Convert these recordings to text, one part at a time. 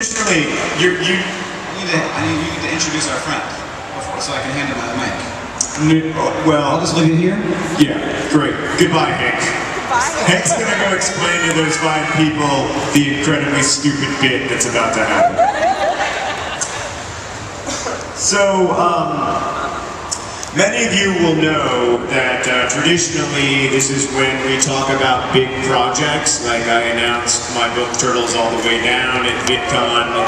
Additionally, I need to introduce our friend before, so I can hand him my mic. Well, I'll just leave it here? Yeah, great. Goodbye, Hank. Goodbye. Hank's gonna go explain to those fine people the incredibly stupid bit that's about to happen. So, many of you will know that traditionally this is when we talk about big projects, like I announced my book Turtles All the Way Down at VidCon in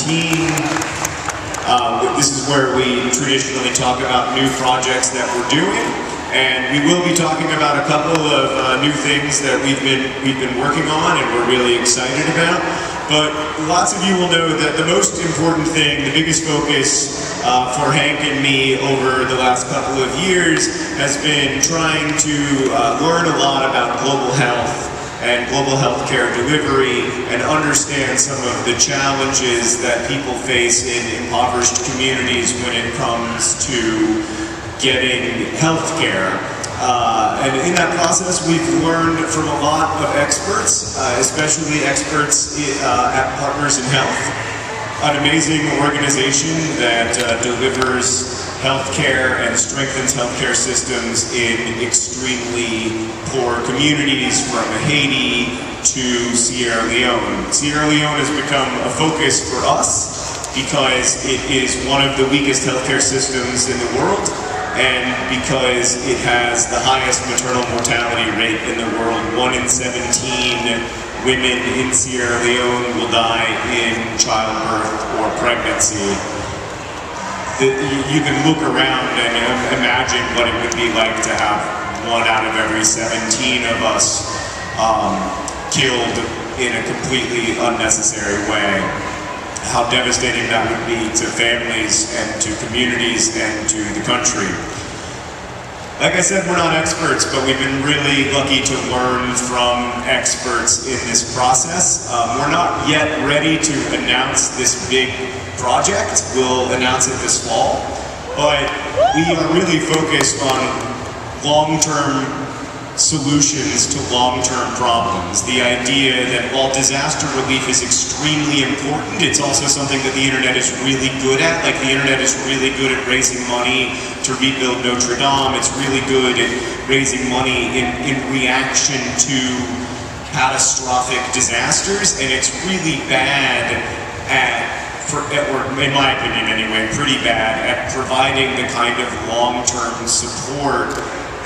2017. This is where we traditionally talk about new projects that we're doing, and we will be talking about a couple of new things that we've been working on and we're really excited about. But lots of you will know that the most important thing, the biggest focus for Hank and me over the last couple of years has been trying to learn a lot about global health and global healthcare delivery and understand some of the challenges that people face in impoverished communities when it comes to getting healthcare. And in that process, we've learned from a lot of experts, especially experts at Partners in Health, an amazing organization that delivers healthcare and strengthens healthcare systems in extremely poor communities from Haiti to Sierra Leone. Sierra Leone has become a focus for us because it is one of the weakest healthcare systems in the world, and because it has the highest maternal mortality rate in the world. 1 in 17 women in Sierra Leone will die in childbirth or pregnancy. You can look around and imagine what it would be like to have 1 out of every 17 of us killed in a completely unnecessary way. How devastating that would be to families and to communities and to the country. Like I said, we're not experts, but we've been really lucky to learn from experts in this process. We're not yet ready to announce this big project. We'll announce it this fall, but we are really focused on long-term solutions to long-term problems. The idea that while disaster relief is extremely important, it's also something that the internet is really good at. Like, the internet is really good at raising money to rebuild Notre Dame. It's really good at raising money in reaction to catastrophic disasters, and it's really bad at, or in my opinion anyway, pretty bad at providing the kind of long-term support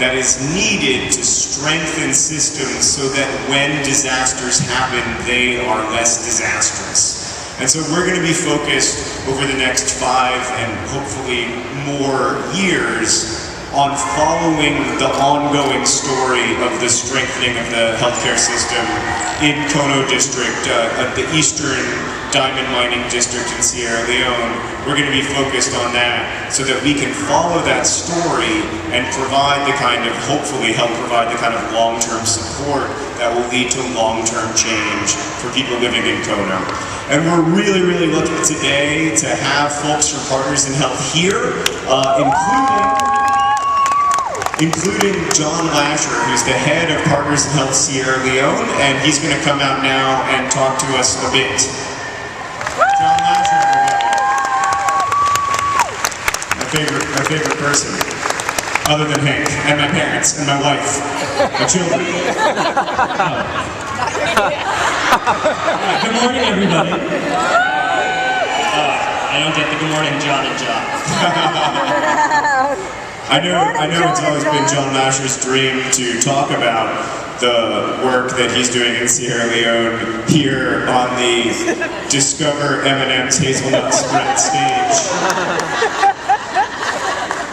that is needed to strengthen systems so that when disasters happen, they are less disastrous. And so we're going to be focused over the next 5 and hopefully more years on following the ongoing story of the strengthening of the healthcare system in Kono District, the Eastern Diamond Mining District in Sierra Leone. We're going to be focused on that so that we can follow that story and provide the kind of, hopefully help provide the kind of long-term support that will lead to long-term change for people living in Kono. And we're really, really lucky today to have folks from Partners in Health here, including John Lasher, who's the head of Partners in Health Sierra Leone, and he's going to come out now and talk to us a bit. John Lasher, my favorite person, other than Hank, and my parents, and my wife, my children. Good morning, everybody. I don't get the good morning, John and John. I know it's always been John Lasher's dream to talk about the work that he's doing in Sierra Leone here on the Discover M&M's Hazelnut Spread stage.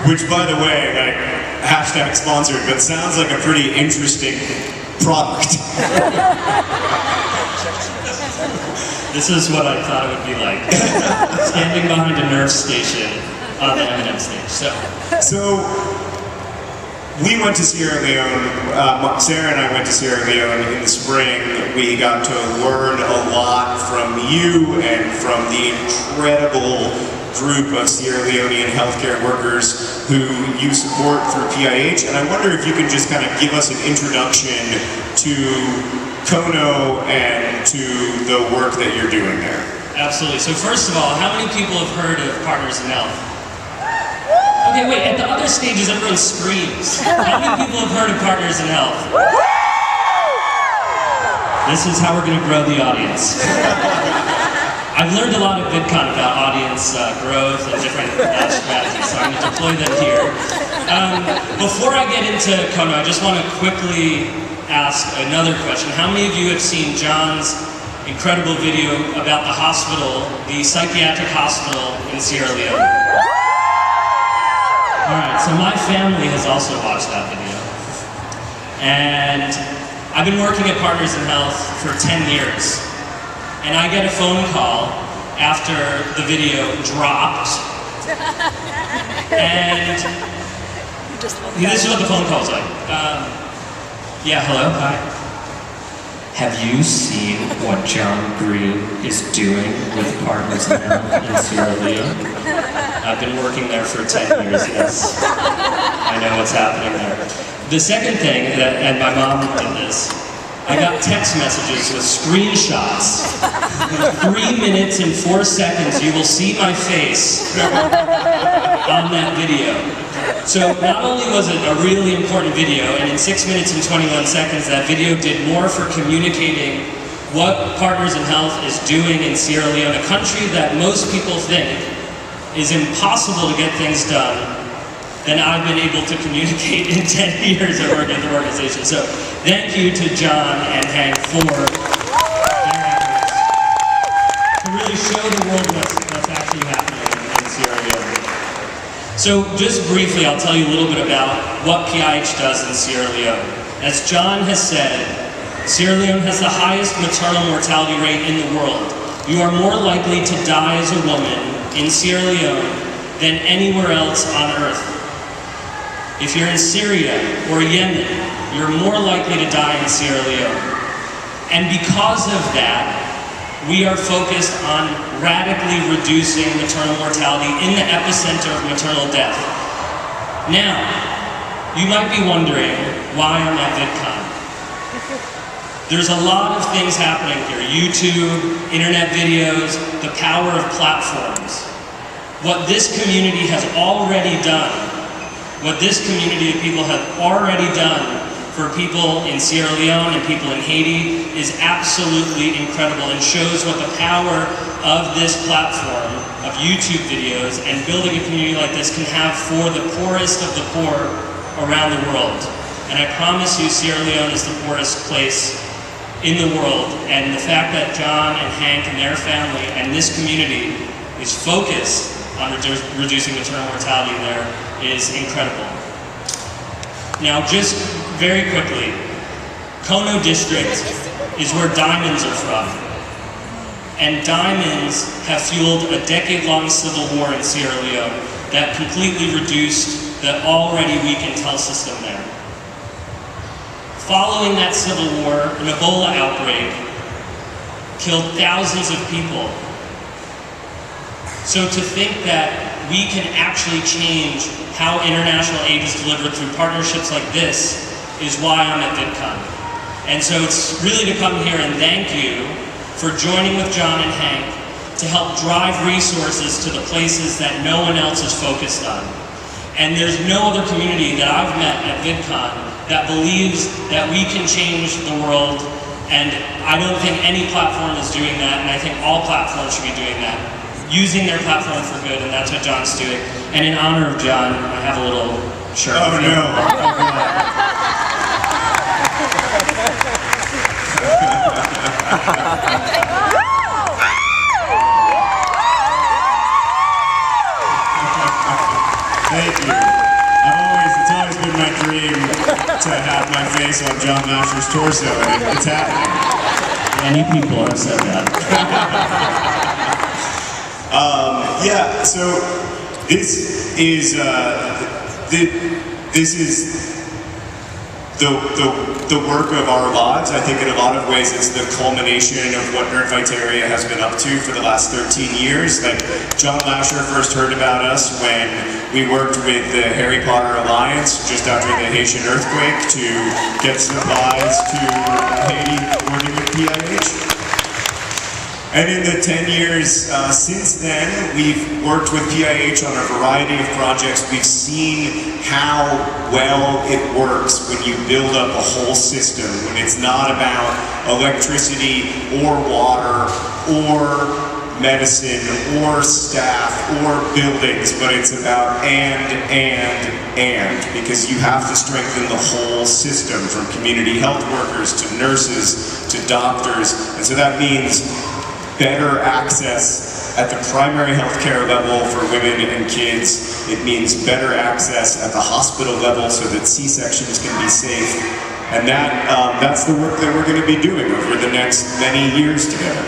Which, by the way, like, hashtag sponsored, but sounds like a pretty interesting product. This is what I thought it would be like. Standing behind a Nerf station on the M&M stage. So, we went to Sierra Leone, Sarah and I went to Sierra Leone in the spring. We got to learn a lot from you and from the incredible group of Sierra Leonean healthcare workers who you support through PIH. And I wonder if you could just kind of give us an introduction to Kono and to the work that you're doing there? Absolutely. So first of all, how many people have heard of Partners in Health? Okay, wait, at the other stages everyone screams. How many people have heard of Partners in Health? This is how we're going to grow the audience. I've learned a lot at VidCon about audience growth and different strategies, so I'm going to deploy them here. Before I get into Kono, I just want to quickly ask another question. How many of you have seen John's incredible video about the hospital, the psychiatric hospital in Sierra Leone? Alright, so my family has also watched that video. And I've been working at Partners in Health for 10 years. And I get a phone call after the video dropped. And this is what the phone call's like. Yeah, hello, hi. Have you seen what John Green is doing with Partners in Health in Sierra Leone? I've been working there for 10 years, yes. I know what's happening there. The second thing, and my mom did this, I got text messages with screenshots. 3 minutes and 4 seconds, you will see my face on that video. So not only was it a really important video, and in 6 minutes and 21 seconds, that video did more for communicating what Partners in Health is doing in Sierra Leone, a country that most people think is impossible to get things done, than I've been able to communicate in 10 years of working at the organization. So thank you to John and Hank for their efforts to really show the world what's actually happening in Sierra Leone. So just briefly, I'll tell you a little bit about what PIH does in Sierra Leone. As John has said, Sierra Leone has the highest maternal mortality rate in the world. You are more likely to die as a woman in Sierra Leone than anywhere else on earth. If you're in Syria or Yemen, you're more likely to die in Sierra Leone. And because of that, we are focused on radically reducing maternal mortality in the epicenter of maternal death. Now, you might be wondering why I'm at VidCon. There's a lot of things happening here. YouTube, internet videos, the power of platforms. What this community has already done, what this community of people have already done for people in Sierra Leone and people in Haiti is absolutely incredible and shows what the power of this platform, of YouTube videos, and building a community like this can have for the poorest of the poor around the world. And I promise you, Sierra Leone is the poorest place in the world, and the fact that John and Hank and their family and this community is focused on reducing maternal mortality there is incredible. Now, just very quickly, Kono District is where diamonds are from. And diamonds have fueled a decade-long civil war in Sierra Leone that completely reduced the already weakened health system there. Following that civil war, an Ebola outbreak killed thousands of people. So to think that we can actually change how international aid is delivered through partnerships like this is why I'm at VidCon. And so it's really to come here and thank you for joining with John and Hank to help drive resources to the places that no one else is focused on. And there's no other community that I've met at VidCon that believes that we can change the world, and I don't think any platform is doing that, and I think all platforms should be doing that, using their platform for good, and that's what John's doing. And in honor of John, I have a little shirt. Oh no! Oh, God. Thank you. It's always been my dream to have my face on John Masher's torso, and it's happening. Many people have said that. Yeah, so this is the work of our lives. I think in a lot of ways it's the culmination of what Nerdfighters has been up to for the last 13 years. Like, John Lasher first heard about us when we worked with the Harry Potter Alliance just after the Haitian earthquake to get supplies to Haiti working with PIH. And in the 10 years since then, we've worked with PIH on a variety of projects. We've seen how well it works when you build up a whole system, when it's not about electricity or water or medicine or staff or buildings, but it's about and, because you have to strengthen the whole system, from community health workers to nurses to doctors. And so that means better access at the primary health care level for women and kids. It means better access at the hospital level so that C-sections can be safe. And that's the work that we're going to be doing over the next many years together.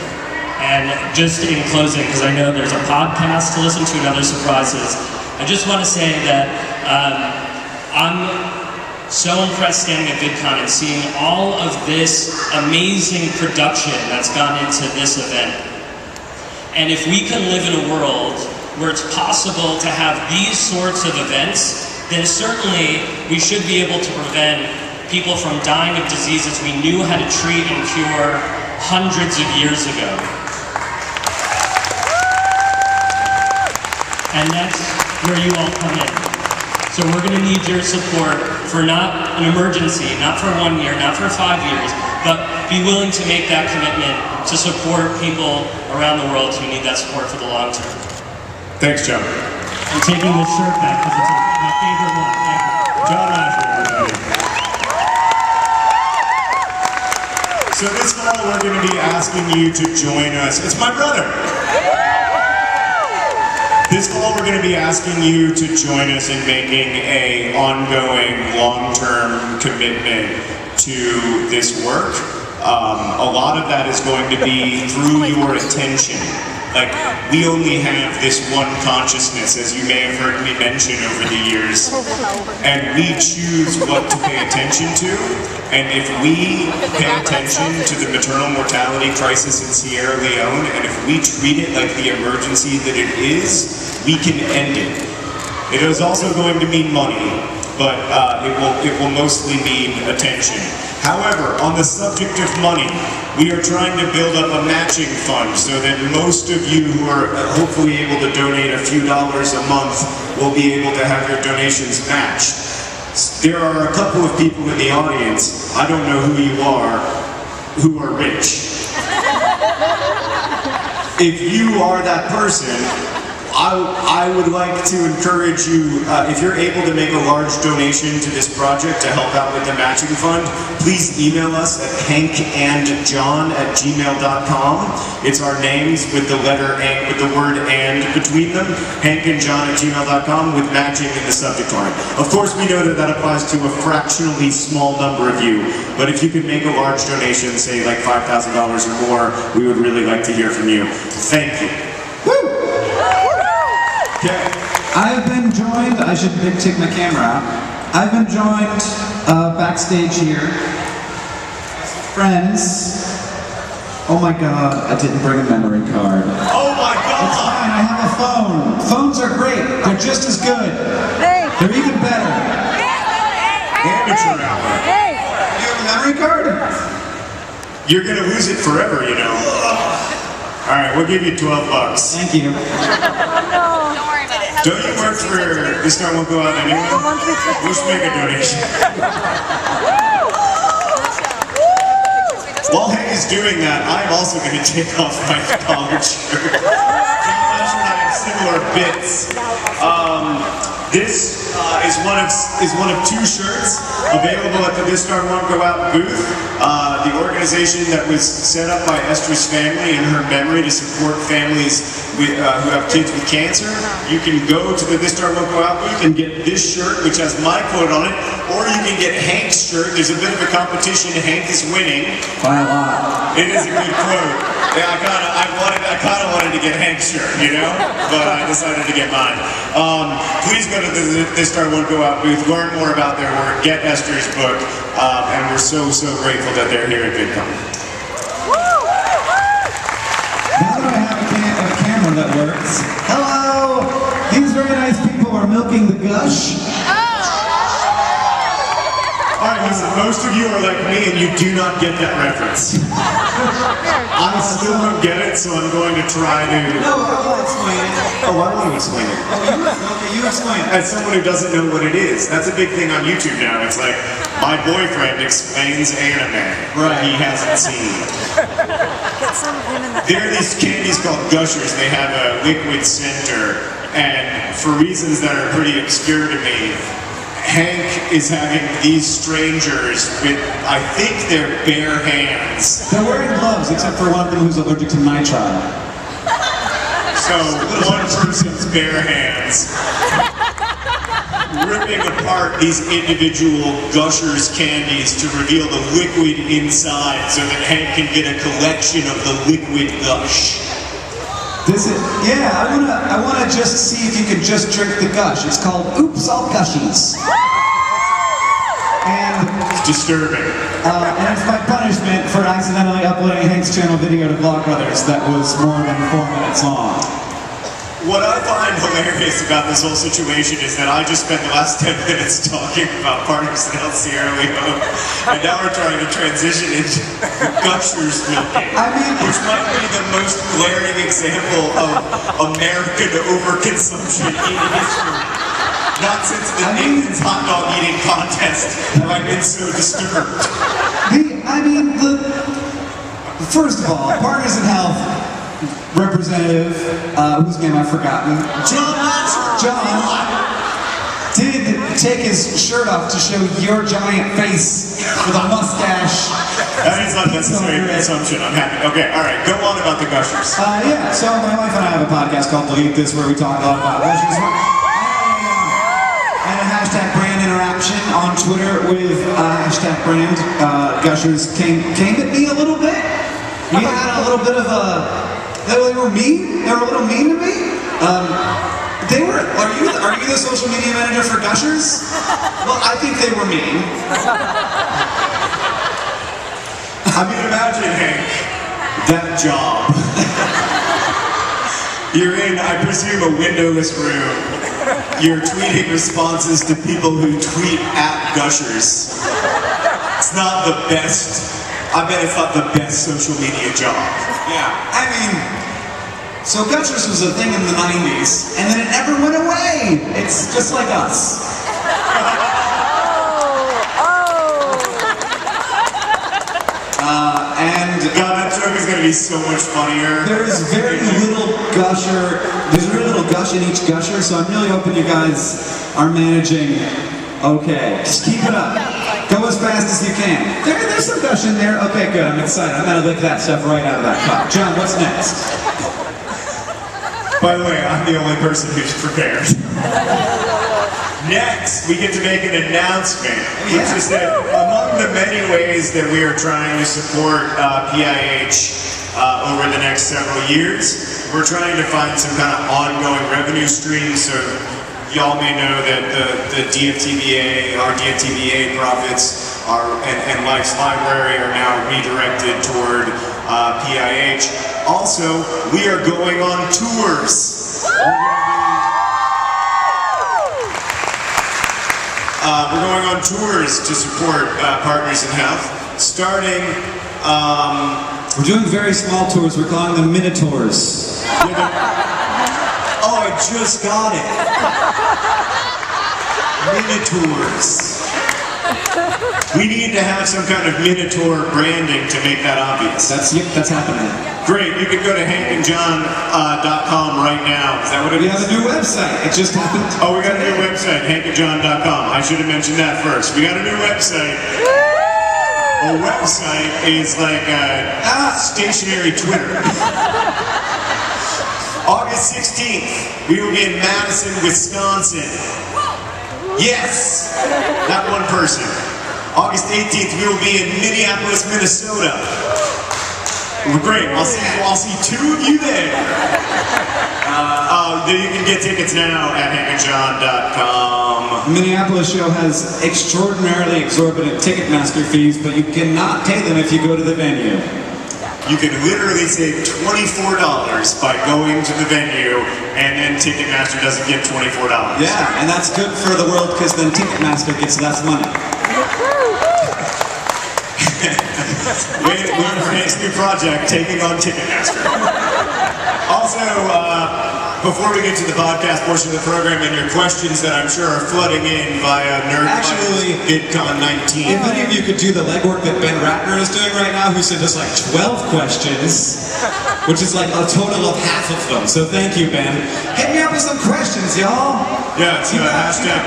And just in closing, because I know there's a podcast to listen to and other surprises, I just want to say that I'm so impressed standing at VidCon and seeing all of this amazing production that's gone into this event. And if we can live in a world where it's possible to have these sorts of events, then certainly we should be able to prevent people from dying of diseases we knew how to treat and cure hundreds of years ago. And that's where you all come in. So we're going to need your support for not an emergency, not for 1 year, not for 5 years, but be willing to make that commitment to support people around the world who need that support for the long term. Thanks, John. I'm taking this shirt back because it's my favorite one. Thank you. John Lasher, everybody. So this fall we're going to be asking you to join us. It's my brother. This fall we're going to be asking you to join us in making an ongoing, long-term commitment to this work. A lot of that is going to be through your attention. Like, we only have this one consciousness, as you may have heard me mention over the years, and we choose what to pay attention to. And if we pay attention to the maternal mortality crisis in Sierra Leone, and if we treat it like the emergency that it is, we can end it. It is also going to mean money, but it will mostly mean attention. However, on the subject of money, we are trying to build up a matching fund so that most of you who are hopefully able to donate a few dollars a month will be able to have your donations matched. There are a couple of people in the audience, I don't know who you are, who are rich. If you are that person, I would like to encourage you, if you're able to make a large donation to this project to help out with the matching fund, please email us at hankandjohn@gmail.com. It's our names with the letter and, with the word and between them, hankandjohn@gmail.com, with matching in the subject line. Of course, we know that that applies to a fractionally small number of you, but if you could make a large donation, say like $5,000 or more, we would really like to hear from you. Thank you. Woo! Okay. I've been joined, I should take my camera out. I've been joined backstage here. Friends. Oh my god, I didn't bring a memory card. Oh my It's God! fine, I have a phone. Phones are great, they're just as good. They're even better. Amateur hour. You have a memory card? You're gonna lose it forever, you know. All right, we'll give you $12. Thank you. Don't you work for This Star Won't Go Out Anyway? We should make a donation. While Hank is doing that, I'm also going to take off my collared shirt. John Lasher and I have similar bits. This is one of two shirts available at the This Star Won't Go Out booth. The organization that was set up by Esther's family in her memory to support families who have kids with cancer. You can go to the This Star Won't Go Out booth and get this shirt, which has my quote on it, or you can get Hank's shirt. There's a bit of a competition. Hank is winning. By a lot. It is a good quote. Yeah, I kind of wanted to get Hank's shirt, you know? But I decided to get mine. Please go to the This Star Won't Go Out booth, learn more about their work, get Esther's book, and we're so grateful that they're here at VidCon. Now that I have a camera that works, hello! These very nice people are milking the gush. Alright, listen, most of you are like me and you do not get that reference. I still don't get it, so I'm going to try to... No, I'll explain it. Oh, I want to explain it. Okay, you explain it. As someone who doesn't know what it is, that's a big thing on YouTube now. It's like, my boyfriend explains anime that he hasn't seen. Get some of him in the There are these candies called Gushers. They have a liquid center, and for reasons that are pretty obscure to me, Hank is having these strangers with, I think they're bare hands. They're wearing gloves, except for one of them who's allergic to nitrile. So one person's bare hands ripping apart these individual Gushers candies to reveal the liquid inside so that Hank can get a collection of the liquid gush. This is, yeah, I wanna just see if you can just drink the gush. It's called Oops, All Gushies. And It's disturbing. and it's my punishment for accidentally uploading Hank's channel video to Vlogbrothers that was more than 4 minutes long. What I find hilarious about this whole situation is that I just spent the last 10 minutes talking about partners in El Sierra Leone, and now we're trying to transition into Gushers milking, I mean, which might be the most glaring example of American overconsumption in history. Not since the Nathan's hot dog eating contest have I been so disturbed. First of all, Partners in Health representative, whose name I've forgotten, John, did take his shirt off to show your giant face with a mustache. That is unnecessary assumption. I'm happy. Okay, all right. Go on about the Gushers. Yeah, so my wife and I have a podcast called Delete This where we talk a lot about Gushers. And a hashtag brand interaction on Twitter with hashtag brand. Gushers came at me a little bit. We had a little bit of a... They were mean. They were a little mean to me. They were. Are you the social media manager for Gushers? Well, I think they were mean. I mean, imagine, Hank, that job. You're in, I presume, a windowless room. You're tweeting responses to people who tweet at Gushers. It's not the best. I bet it's not the best social media job. Yeah. I mean, so Gushers was a thing in the 90s, and then it never went away. It's just like us. And God, that joke is gonna be so much funnier. there's very little gush in each Gusher, so I'm really hoping you guys are managing okay. Just keep it up. Go as fast as you can. There's some gush in there. Okay, good. I'm excited. I'm gonna lick that stuff right out of that cup. John, what's next? By the way, I'm the only person who's prepared. Next, we get to make an announcement, which is that among the many ways that we are trying to support PIH over the next several years, we're trying to find some kind of ongoing revenue stream. So y'all may know that the DFTBA, our DFTBA profits and Life's Library are now redirected toward PIH. Also, we are going on tours. We're going on tours to support Partners in Health, starting... We're doing very small tours. We're calling them Minotaurs. Oh, I just got it. Minotaurs. We need to have some kind of Minotaur branding to make that obvious. That's happening. Great, you can go to hankandjohn.com right now. Is that what it We is? have a new website. It just happened. Oh, we got a new website, hankandjohn.com. I should have mentioned that first. We got a new website. A website is like a stationary Twitter. August 16th, we will be in Madison, Wisconsin. Yes, not one person. August 18th, we will be in Minneapolis, Minnesota. Well, great. I'll see two of you there. You can get tickets now at hankandjohn.com. The Minneapolis show has extraordinarily exorbitant Ticketmaster fees, but you cannot pay them if you go to the venue. You can literally save $24 by going to the venue, and then Ticketmaster doesn't get $24. Yeah, and that's good for the world because then Ticketmaster gets less money. Wait for Hank's new project, taking on Ticketmaster. Also, before we get to the podcast portion of the program and your questions that I'm sure are flooding in via Actually, VidCon 19. If any of you could do the legwork that Ben Ratner is doing right now, who sent us like 12 questions, which is like a total of half of them. So thank you, Ben. Hit me up with some questions, y'all. Yeah, it's a hashtag.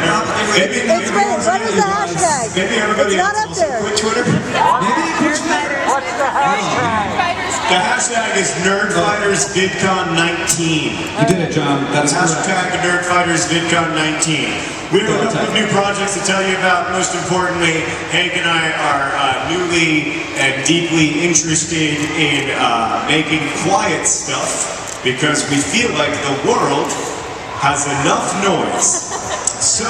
Maybe It's great. What is the hashtag? Maybe everybody It's not else up there. quit Twitter. Maybe you could What's the hashtag? The hashtag is Nerdfighters VidCon 19. You did it, John. That is correct. Hashtag Nerdfighters VidCon 19. We have a couple of new projects to tell you about. Most importantly, Hank and I are newly and deeply interested in making quiet stuff because we feel like the world has enough noise. So,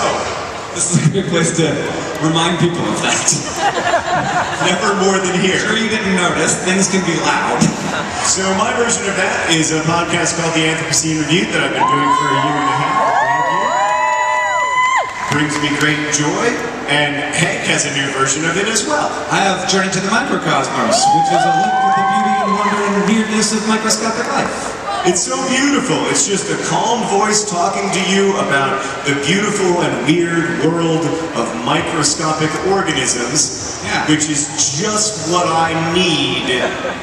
This is a good place to remind people of that. never more than here. Sure you didn't notice, things can be loud. So my version of that is a podcast called The Anthropocene Review that I've been doing for a year and a half. Brings me great joy, and Hank has a new version of it as well. I have Journey to the Microcosmos, which is a look at the beauty and wonder and weirdness of microscopic life. It's so beautiful. It's just a calm voice talking to you about the beautiful and weird world of microscopic organisms, Yeah. which is just what I need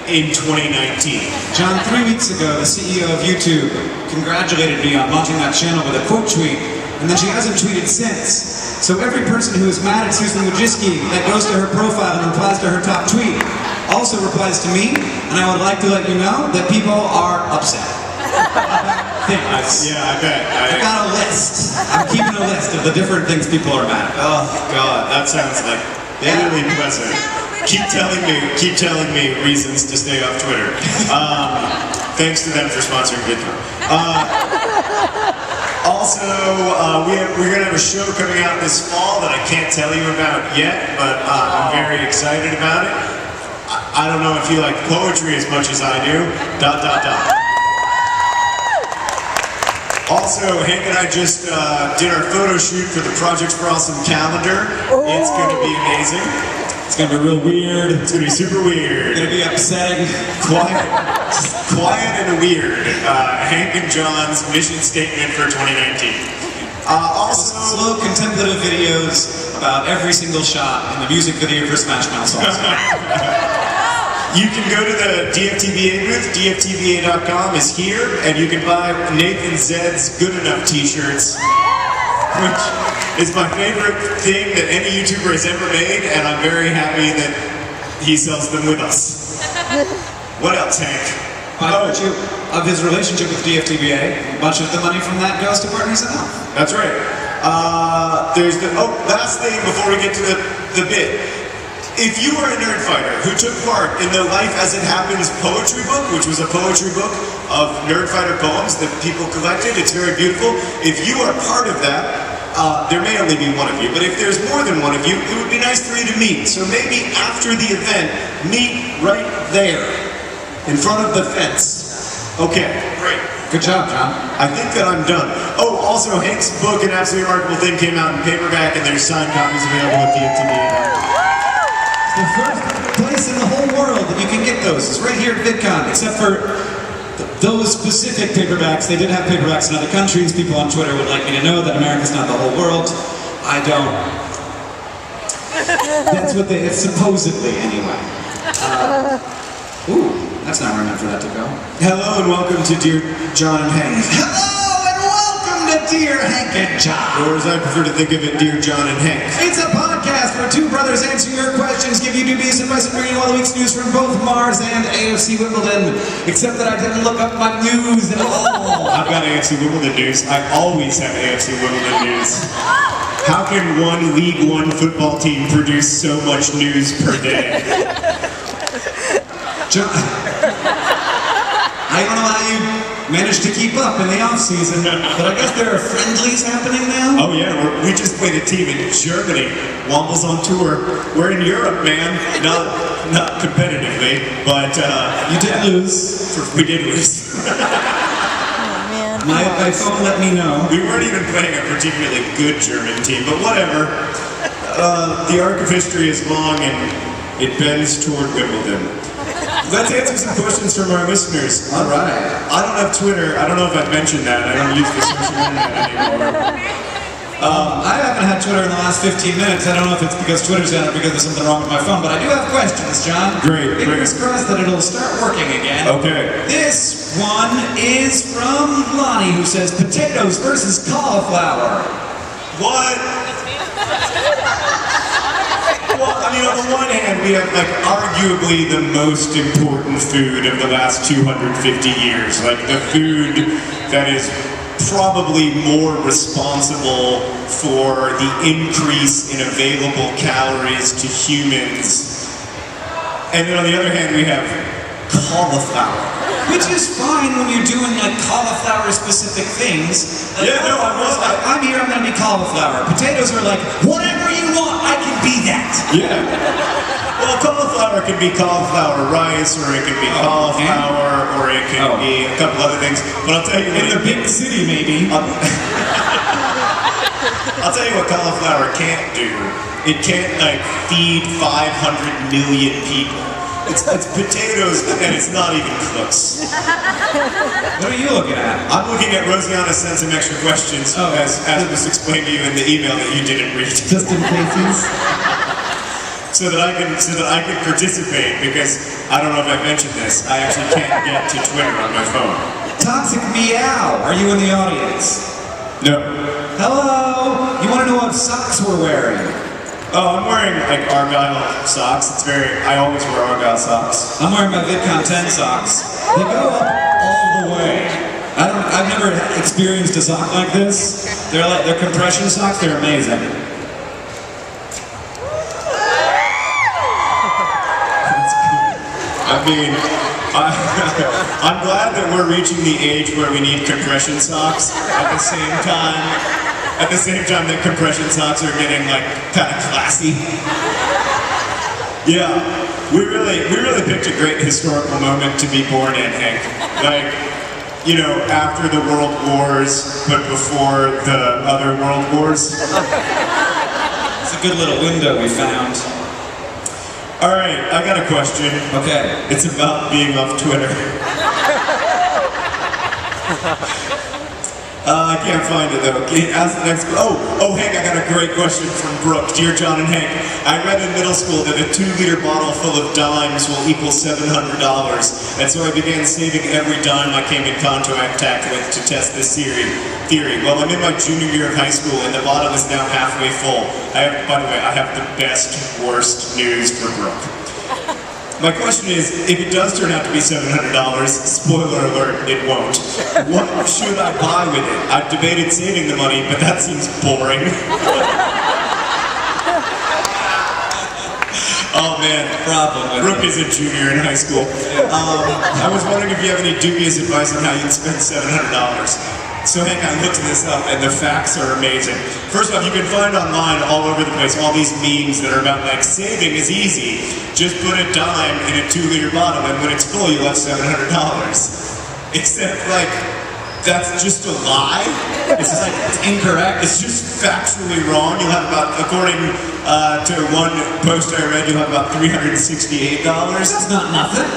in 2019. John, 3 weeks ago, the CEO of YouTube congratulated me on launching that channel with a quote tweet, and then she hasn't tweeted since. So every person who is mad at Susan Wojcicki that goes to her profile and replies to her top tweet also replies to me, and I would like to let you know that people are upset. Yeah, I bet. I got a list. I'm keeping a list of the different things people are mad about. Oh God, that sounds like really pleasant. Keep telling me reasons to stay off Twitter. Thanks to them for sponsoring VidCon. Also, we're gonna have a show coming out this fall that I can't tell you about yet, but I'm very excited about it. I don't know if you like poetry as much as I do. ... Also, Hank and I just did our photo shoot for the Projects for Awesome calendar. It's going to be amazing. It's gonna be real weird. It's going to be super weird. It's gonna be upsetting. Quiet and weird. Hank and John's mission statement for 2019. Also, Slow contemplative videos about every single shot in the music video for Smash Mouth songs. you can go to the DFTBA booth. DFTBA.com is here, and you can buy Nathan Zed's Good Enough t-shirts, which is my favorite thing that any YouTuber has ever made, and I'm very happy that he sells them with us. What else, Hank? By virtue of his relationship with DFTBA, much of the money from that goes to Partners in Health. That's right. There's the last thing before we get to the bit. If you were a Nerdfighter who took part in the Life as It Happens poetry book, which was a poetry book of Nerdfighter poems that people collected, it's very beautiful. If you are part of that, there may only be one of you, but if there's more than one of you, it would be nice for you to meet. So maybe after the event, meet right there, in front of the fence. Okay, great. Good job, John. I think that I'm done. Oh, also, Hank's book, An Absolutely Remarkable Thing, came out in paperback, and there's signed copies available at DFTBA. The first place in the whole world that you can get those is right here at VidCon, except for those specific paperbacks. They did have paperbacks in other countries. People on Twitter would like me to know that America's not the whole world. I don't. That's what it's supposedly anyway. Ooh, that's not where I meant for that to go. Hello and welcome to Dear John and Hank. Hello and welcome to Dear Hank and John. Or as I prefer to think of it, Dear John and Hank. It's a podcast where two brothers answer your questions, give you dubious advice, and bring you all the week's news from both Mars and AFC Wimbledon. Except that I didn't look up my news at all. I've got AFC Wimbledon news. I always have AFC Wimbledon news. How can one League One football team produce so much news per day? John, I don't know how you managed to keep up in the off season, but I guess there are friendlies happening now. Oh yeah, we just played a team in Germany. Womble's on tour. We're in Europe, man. Not competitively, but You did lose. we did lose. My phone let me know. We weren't even playing a particularly good German team, but whatever. The arc of history is long and it bends toward Wimbledon. Let's answer some questions from our listeners. All right. I don't have Twitter. I don't know if I've mentioned that. I don't use the social internet anymore. I haven't had Twitter in the last 15 minutes. I don't know if it's because Twitter's down or because there's something wrong with my phone, but I do have questions, John. Great. Fingers crossed that it'll start working again. Okay. This one is from Lonnie, who says potatoes versus cauliflower. What? Well, I mean, on the one hand, we have like arguably the most important food of the last 250 years. Like the food that is probably more responsible for the increase in available calories to humans. And then on the other hand, we have cauliflower. Which is fine when you're doing like cauliflower specific things. Like, Yeah, no, I'm here, I'm gonna be cauliflower. Potatoes are like, whatever you want, I can be that. Yeah. Well, cauliflower can be cauliflower rice, or it can be cauliflower, or it can be a couple other things. But I'll tell you, In the big city, maybe. I'll tell you what cauliflower can't do. It can't like feed 500 million people. It's potatoes, and it's not even close. What are you looking at? I'm looking at Rosiana sent some extra questions, as was explained to you in the email that you didn't read. Just in cases. So that I can participate, because I don't know if I mentioned this, I actually can't get to Twitter on my phone. Toxic Meow, are you in the audience? No. Hello? You want to know what socks we're wearing? Oh, I'm wearing like Argyle socks. I always wear Argyle socks. I'm wearing my VidCon 10 socks. They go up all the way. I've never experienced a sock like this. They're compression socks, they're amazing. I mean, I'm glad that we're reaching the age where we need compression socks at the same time. At the same time that compression socks are getting like kind of classy. Yeah, we really picked a great historical moment to be born in, Hank. Like, you know, after the world wars, but before the other world wars. It's a good little window we found. All right, I got a question. Okay. It's about being off Twitter. I can't find it though. Ask the next. Oh, Hank, I got a great question from Brooke. Dear John and Hank, I read in middle school that a 2-liter bottle full of dimes will equal $700, and so I began saving every dime I came in contact with to test this theory. Well, I'm in my junior year of high school, and the bottle is now halfway full. By the way, I have the worst news for Brooke. My question is, if it does turn out to be $700, spoiler alert, it won't. What should I buy with it? I've debated saving the money, but that seems boring. Oh man, Problem. Brooke is a junior in high school. I was wondering if you have any dubious advice on how you'd spend $700. So Hank, I looked this up, and the facts are amazing. First off, you can find online all over the place all these memes that are about like saving is easy. Just put a dime in a 2-liter bottle, and when it's full, you'll have $700. Except like that's just a lie. It's incorrect. It's just factually wrong. You'll have about, according to one post I read, you'll have about $368. That's not nothing.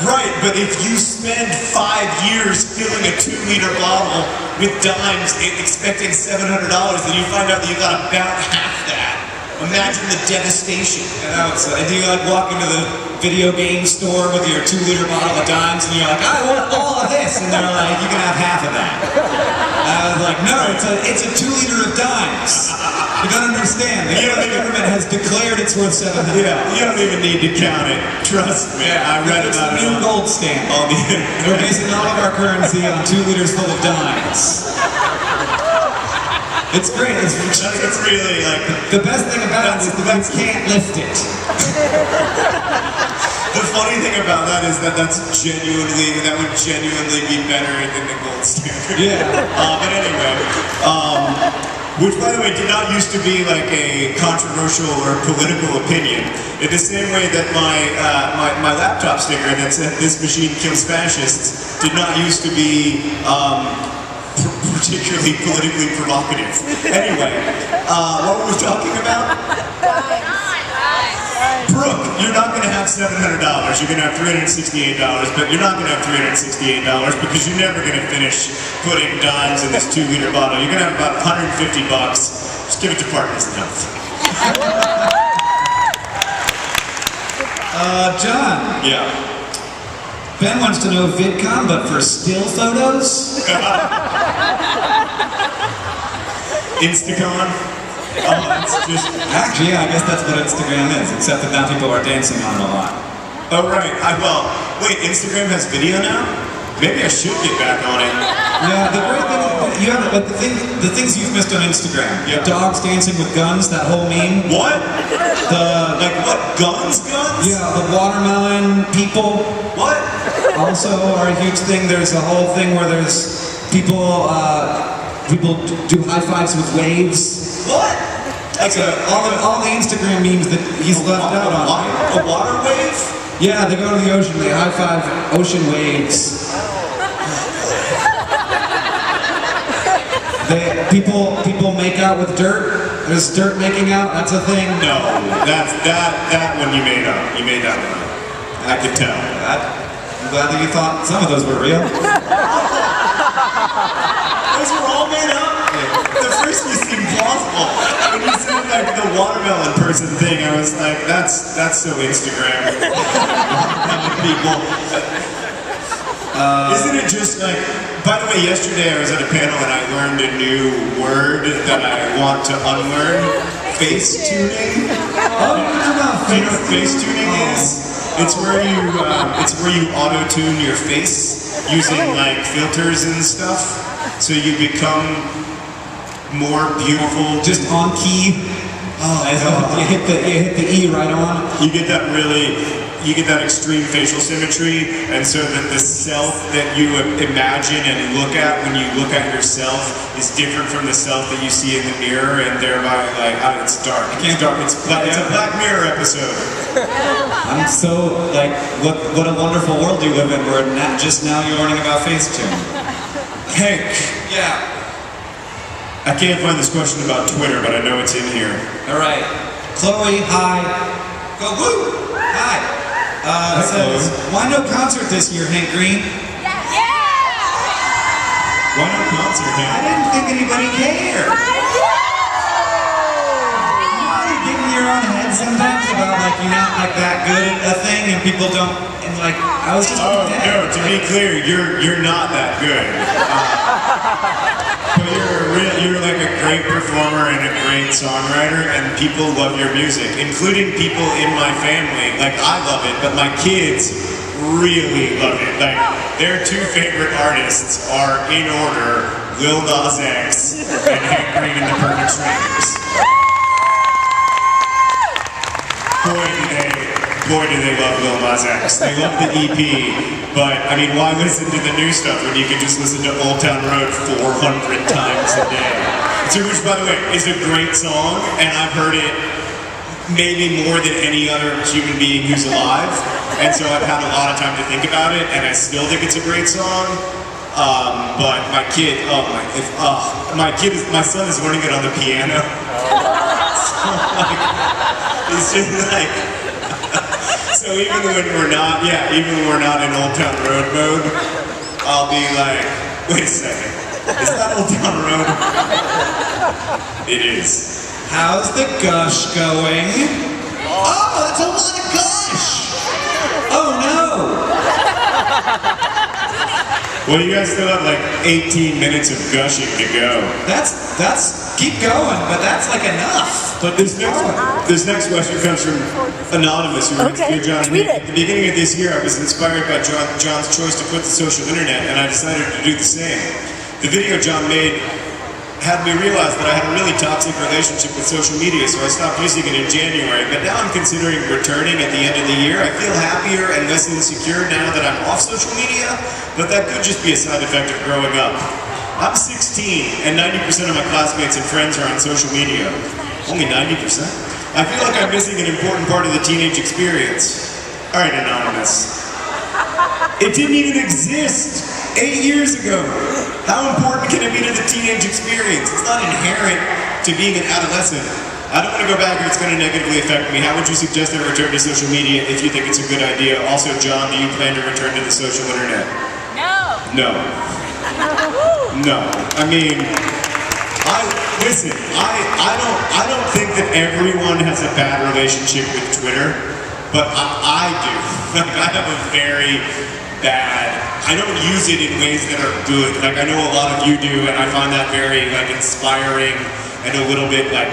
Right, but if you spend 5 years filling a 2-liter bottle with dimes expecting $700, then you find out that you got about half that. Imagine the devastation. Do you like walk into the video game store with your 2-liter bottle of dimes and you're like, I want all of this, and they're like, you can have half of that. I was like, no, it's a 2-liter of dimes. You don't understand. The government has declared it's worth $700. Yeah, you don't even need to count it. Trust me. I read It's about the it new gold standard. on the We're basing all of our currency on 2 liters full of dimes. It's great. It's really like the best thing about it is that you can't lift it. the funny thing about that is that that would genuinely be better than the gold standard. Yeah. But anyway, which by the way did not used to be like a controversial or political opinion. In the same way that my laptop sticker that said "This machine kills fascists" did not used to be particularly politically provocative. Anyway, what were we talking about? Brooke, you're not going to have $700. You're going to have $368, but you're not going to have $368 because you're never going to finish putting dimes in this 2-liter bottle. You're going to have about $150. Just give it to Partners in Health. John. Yeah. Ben wants to know VidCon, but for still photos? Instacon. It's just... Actually, yeah, I guess that's what Instagram is, except that now people are dancing on it a lot. Oh, right. Wait, Instagram has video now? Maybe I should get back on it. Yeah, the great thing is, you have, but the things you've missed on Instagram. Yeah. Dogs dancing with guns, that whole meme. What? Like what? Guns? Yeah, the watermelon people. What? Also are a huge thing. There's a whole thing where there's people do high fives with waves. What? Like all the Instagram memes that he's left out on. A water wave? Yeah, they go to the ocean, they high five ocean waves. People make out with dirt. There's dirt making out. That's a thing. No, that one you made up. You made that one. I could tell. I'm glad that you thought some of those were real. Those were all made up. The first one seemed plausible. When you said like the watermelon person thing, I was like, that's so Instagram. People. Isn't it just like? By the way, yesterday I was at a panel and I learned a new word that I want to unlearn. Face tuning. Oh, do you know what face tuning is? It's where you auto tune your face using like filters and stuff, so you become more beautiful. Just on key. Oh, you hit the E right on. You get that extreme facial symmetry, and so that the self that you imagine and look at when you look at yourself is different from the self that you see in the mirror, and thereby like it's dark. It's dark. It's a Black Mirror episode. I'm so like, what a wonderful world you live in. Where just now you're learning about Facetune. Hank. Yeah. I can't find this question about Twitter, but I know it's in here. All right. Chloe, hi. Go woo. Hi. Says, why no concert this year, Hank Green? Why no concert, Hank? I didn't think anybody cared. You get in your own head sometimes about like you're not like that good at a thing and people don't, and like I was just no, to be clear, you're not that good. But you're like a great performer and a great songwriter, and people love your music, including people in my family. Like I love it, but my kids really love it. Like their two favorite artists are in order Lil Nas X and Hank Green and the Perfect Strangers. Boy, do they love Lil Nas X. They love the EP, but I mean, why listen to the new stuff when you can just listen to Old Town Road 400 times a day? Which, by the way, is a great song, and I've heard it maybe more than any other human being who's alive, and so I've had a lot of time to think about it, and I still think it's a great song. But my son is learning it on the piano. So like, it's just like. So even when we're not in Old Town Road mode, I'll be like, wait a second, is that Old Town Road? It is. How's the gush going? Oh, that's a lot of gush! Oh no! Well, you guys still have like 18 minutes of gushing to go. That's keep going, but that's like enough. But this next question comes from Anonymous, who writes, "Dear John, at the beginning of this year, I was inspired by John's choice to quit the social internet, and I decided to do the same. The video John made had me realize that I had a really toxic relationship with social media, so I stopped using it in January. But now I'm considering returning at the end of the year. I feel happier and less insecure now that I'm off social media, but that could just be a side effect of growing up. I'm 16, and 90% of my classmates and friends are on social media. Only 90%? I feel like I'm missing an important part of the teenage experience. All right, Anonymous. It didn't even exist 8 years ago. How important can it be to the teenage experience? It's not inherent to being an adolescent. I don't want to go back or it's going to negatively affect me. How would you suggest I return to social media if you think it's a good idea? Also, John, do you plan to return to the social internet? No. No. No. I mean, I don't think that everyone has a bad relationship with Twitter, but I do. Like, I have a very bad, I don't use it in ways that are good. Like, I know a lot of you do, and I find that very, like, inspiring and a little bit, like,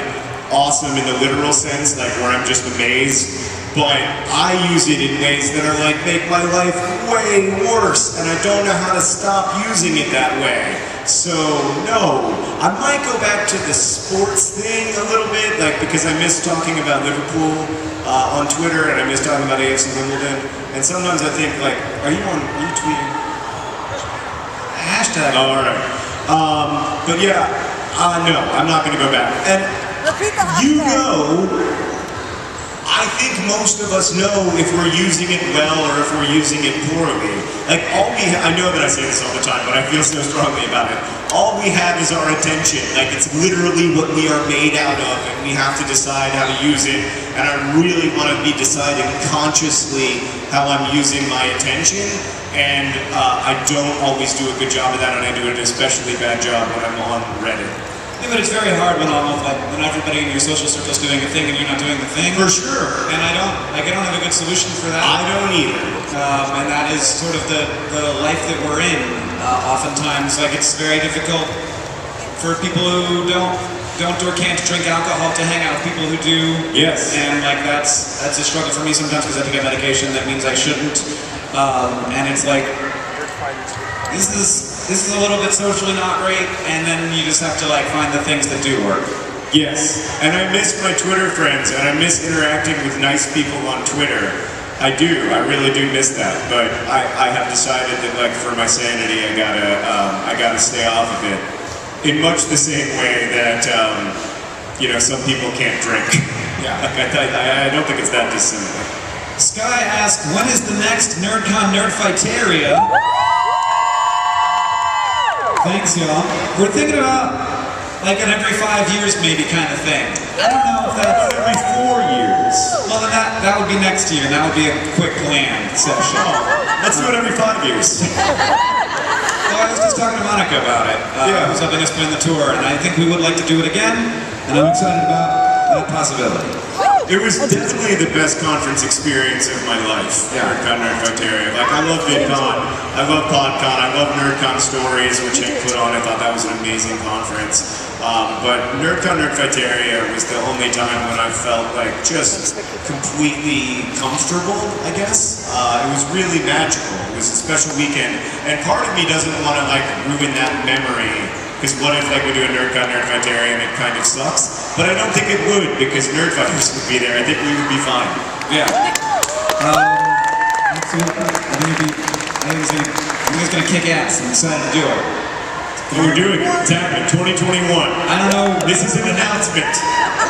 awesome in the literal sense, like, where I'm just amazed. But I use it in ways that are, like, make my life way worse, and I don't know how to stop using it that way. So, no. I might go back to the sports thing a little bit, like, because I miss talking about Liverpool on Twitter, and I miss talking about AFC Wimbledon. And sometimes I think, like, are you tweeting? Hashtag. All right. But yeah, no, I'm not going to go back. And Repeat the hashtag. you know, I think most of us know if we're using it well or if we're using it poorly. Like, I know that I say this all the time, but I feel so strongly about it. All we have is our attention. Like, it's literally what we are made out of, and we have to decide how to use it. And I really want to be deciding consciously how I'm using my attention. And I don't always do a good job of that, and I do an especially bad job when I'm on Reddit. Yeah, but it's very hard when when everybody in your social circle is doing a thing and you're not doing the thing. For sure. And I don't have a good solution for that. I don't either. And that is sort of the life that we're in. Oftentimes, like, it's very difficult for people who don't or can't drink alcohol to hang out with people who do. Yes. And like that's a struggle for me sometimes because I take a medication that means I shouldn't. And it's like this is a little bit socially not great, and then you just have to, like, find the things that do work. Yes, and I miss my Twitter friends, and I miss interacting with nice people on Twitter. I really do miss that, but I have decided that, like, for my sanity, I gotta stay off of it. In much the same way that, you know, some people can't drink. Yeah. Like, I don't think it's that dissimilar. Sky asked, when is the next NerdCon Nerdfighteria? Thanks, y'all. We're thinking about, like, an every 5 years maybe kind of thing. I don't know if that's Every 4 years. well, then that would be next year, and that would be a quick planned session. Let's do it every 5 years. Well, I was just talking to Monica about it, who's helping us plan the tour, and I think we would like to do it again, and I'm excited about that possibility. It was definitely the best conference experience of my life. Yeah. NerdCon Nerdfighteria. Like, I love VidCon, I love PodCon, I love NerdCon Stories, which Hank put on. I thought that was an amazing conference. But NerdCon Nerdfighteria was the only time when I felt like just completely comfortable, I guess. It was really magical. It was a special weekend. And part of me doesn't want to, like, ruin that memory. Because what if, like, we do a NerdCon Nerdfighteria and it kind of sucks? But I don't think it would, because Nerdfighters would be there. I think we would be fine. Yeah. I think it's gonna kick ass. I'm excited to do it. We're doing it. It's happening. 2021. I don't know. This is an announcement.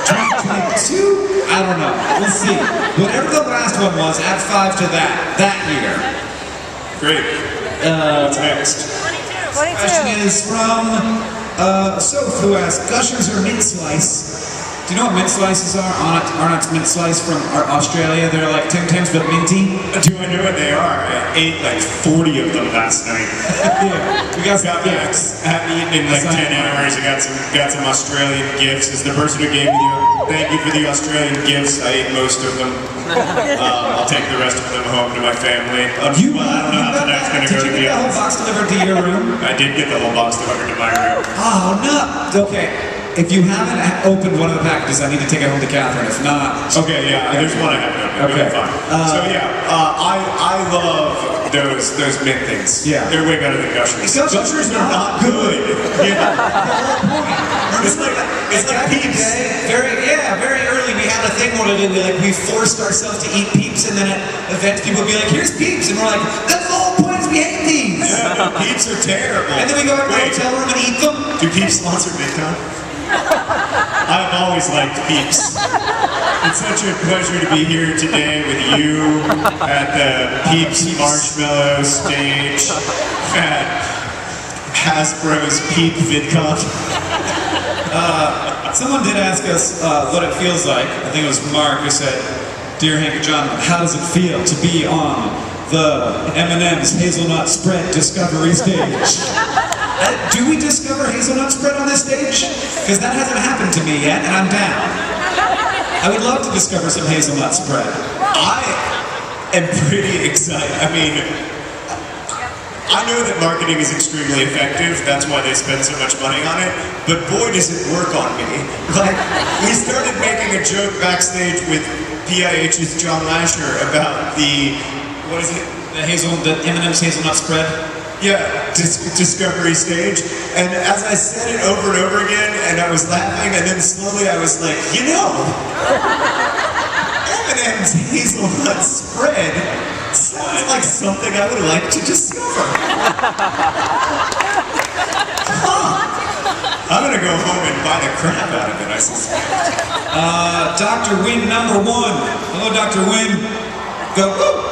2022? I don't know. We'll see. Whatever the last one was, add 5 to that year. Great. What's next? 22. Question is from Soph, who asked, Gushers or mint slice? Do you know what mint slices are? Arnott's mint slice from Australia. They're like Tim Tams but minty. Do I know what they are? I ate like 40 of them last night. Yeah, we got Haven't eaten in like 10 hours. I got some Australian gifts. As the person who gave me thank you for the Australian gifts. I ate most of them. I'll take the rest of them home to my family. I don't know how tonight's going to go to Did you get the whole box delivered to your room? I did get the whole box delivered to my room. Oh, no. Okay. if you haven't opened one of the packages, I need to take it home to Catherine. If not, Okay, yeah, there's one I haven't opened. Okay. Fine. So yeah, I love those mint things. Yeah. They're way better than Gushers. Gushers are not good. Yeah. It's like back in the Peeps. day, very early we had a thing where we forced ourselves to eat Peeps, and then at events people would be like, here's Peeps, and we're like, that's the whole point, is we hate these. Yeah, no, Peeps are terrible. And then we go to the hotel room and eat them. Do Peeps sponsor Midtown? I've always liked Peeps. It's such a pleasure to be here today with you at the Peeps Marshmallow stage at Hasbro's Peep VidCon. Someone did ask us what it feels like. I think it was Mark who said, "Dear Hank and John, how does it feel to be on the M&M's Hazelnut Spread Discovery stage?" Do we discover hazelnut spread on this stage? Because that hasn't happened to me yet, and I'm down. I would love to discover some hazelnut spread. I am pretty excited. I mean, I know that marketing is extremely effective. That's why they spend so much money on it. But boy, does it work on me. Like, we started making a joke backstage with PIH's John Lasher about the, what is it? The M&M's hazelnut spread. Yeah, Discovery stage. And as I said it over and over again, and I was laughing, and then slowly I was like, you know, M&M's hazelnut spread sounds like something I would like to discover. Huh. I'm gonna go home and buy the crap out of it, I suspect. Dr. Wynn #1. Hello, Dr. Wynn. Go, woo!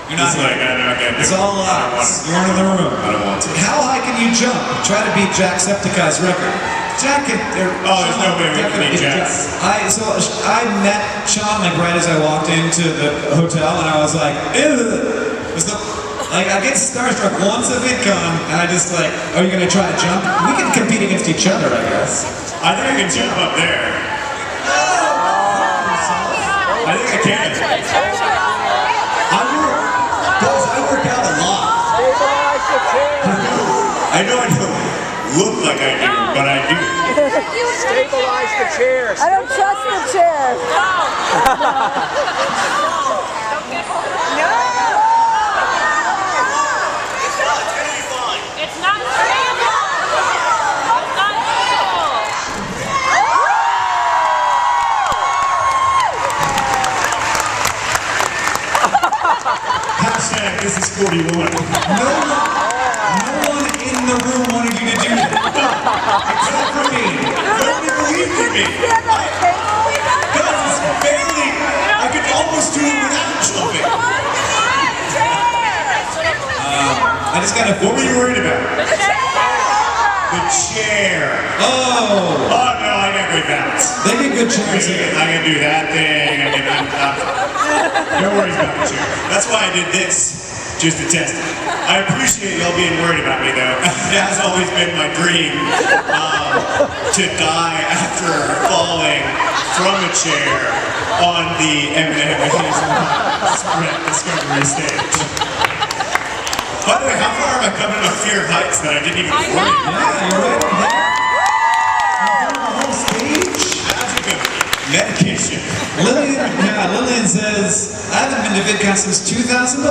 You're not It's like, I don't get it. It's all lies. You're in the room. I don't want to. How high can you jump? Try to beat Jacksepticeye's record. Jack can... there's no way we can beat Jack. I met Sean right as I walked into the hotel, and I was like, ew. I get starstruck once at VidCon, and I just like, are you gonna try to jump? We can compete against each other, I guess. I think I can jump up there. I think I can. I work out a lot. I know I don't look like I do, but I do. Stabilize the chairs. I don't trust the chair. It's not stable. It's not stable. Hashtag this is 41. No one in the room wanted you to do that. Except for me. Nobody believed in me. Guys, it's barely. I could almost do it without jumping. I just gotta... What were you worried about? The chair. Oh! Oh no, I got great balance. They get good chairs here. I can do that thing. No worries about the chair. That's why I did this, just to test it. I appreciate y'all being worried about me though. It has always been my dream to die after falling from a chair on the M&M Spread Discovery stage. By the way, how far have I come in my fear of heights that I didn't even worry? Yeah, you're right up there. You're doing the whole stage. Magic of medication. Lillian says, I haven't been to VidCon since 2011.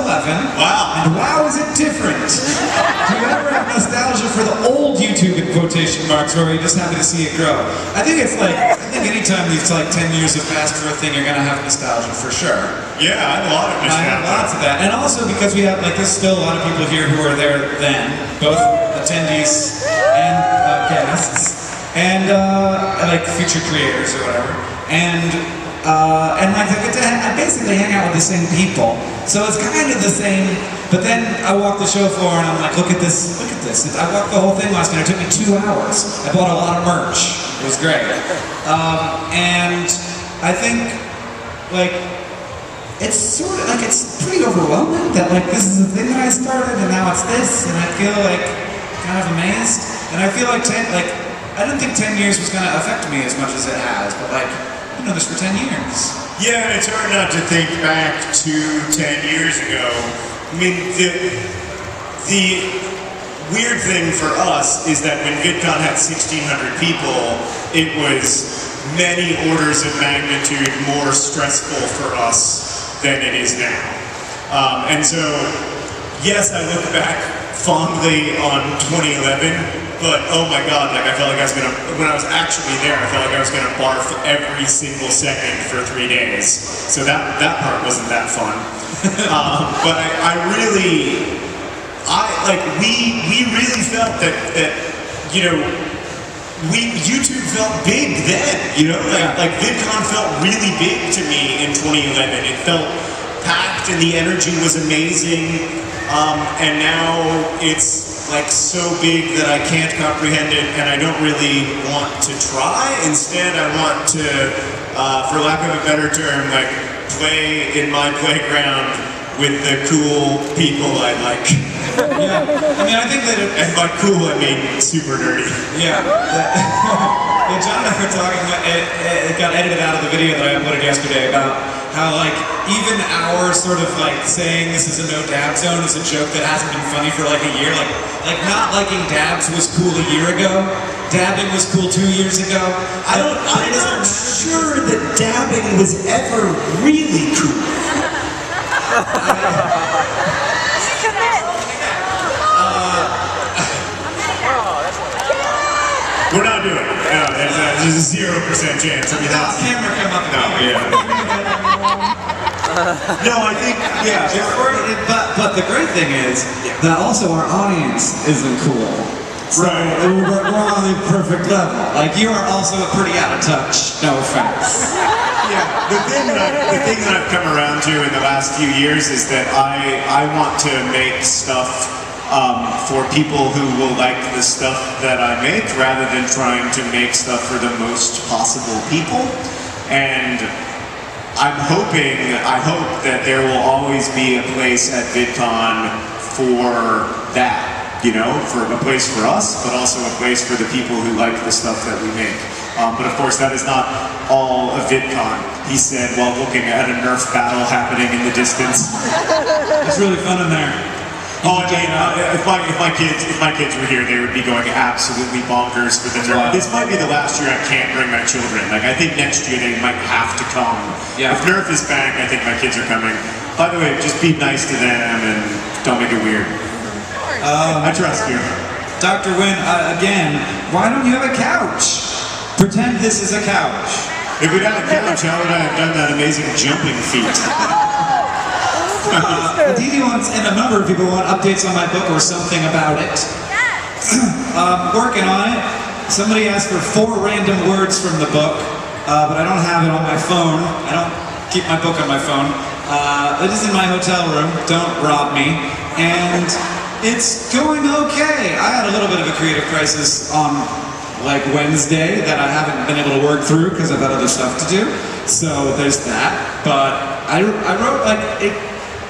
Wow. And wow, is it different? Do you ever have nostalgia for the old YouTube in quotation marks, or are you just happy to see it grow? I think anytime these 10 years have passed for a thing, you're gonna have nostalgia for sure. Yeah, I have a lot of I nostalgia. have lots of that. And also because we have, there's still a lot of people here who were there then, both attendees and guests, and future creators or whatever. I basically hang out with the same people, so it's kind of the same. But then I walk the show floor and I'm like, look at this. I walked the whole thing last night. It took me 2 hours. I bought a lot of merch. It was great. And I think it's sort of it's pretty overwhelming that this is the thing that I started and now it's this, and I feel kind of amazed. And I feel I didn't think 10 years was gonna affect me as much as it has, but I've known this for 10 years. Yeah, it's hard not to think back to 10 years ago. I mean, weird thing for us is that when VidCon had 1,600 people, it was many orders of magnitude more stressful for us than it is now. And so, yes, I look back fondly on 2011, but oh my god, like I felt like I was gonna, when I was actually there, I felt like I was gonna barf every single second for 3 days. So that part wasn't that fun. But we really felt that you know, YouTube felt big then, you know, like VidCon felt really big to me in 2011. It felt packed and the energy was amazing, and now it's like so big that I can't comprehend it, and I don't really want to try. Instead, I want to, for lack of a better term, like play in my playground with the cool people I like. Yeah, I mean, I think that And by cool, I mean super nerdy. yeah, yeah, John and I were talking, it got edited out of the video that I uploaded yesterday about how, like, even our sort of, like, saying this is a no dab zone is a joke that hasn't been funny for, like, a year. Like not liking dabs was cool a year ago. Dabbing was cool 2 years ago. I'm not sure that dabbing was ever really cool. We're not doing it. No, there's a 0% chance. I mean, that's Camera come up. no, yeah. No, I think yeah. But the great thing is that also our audience isn't cool. So Right. we're on the perfect level. Like, you are also pretty out of touch. No offense. Yeah, the thing that I've come around to in the last few years is that I want to make stuff for people who will like the stuff that I make, rather than trying to make stuff for the most possible people. And I hope that there will always be a place at VidCon for that. You know, for a place for us, but also a place for the people who like the stuff that we make. But of course, that is not all of VidCon, he said while looking at a Nerf battle happening in the distance. It's really fun in there. Oh, I mean, if my kids were here, they would be going absolutely bonkers for the Nerf. This might be the last year I can't bring my children. Like, I think next year they might have to come. Yeah. If Nerf is back, I think my kids are coming. By the way, just be nice to them and don't make it weird. I trust you. Dr. Wynn, again, why don't you have a couch? Pretend this is a couch. If we'd had a couch, how would I have done that amazing jumping feat? Aditi wants, and a number of people want updates on my book or something about it. Working on it. Somebody asked for 4 random words from the book, but I don't have it on my phone. I don't keep my book on my phone. It is in my hotel room. Don't rob me. And it's going okay. I had a little bit of a creative crisis on like Wednesday that I haven't been able to work through because I've had other stuff to do. So there's that. But I wrote like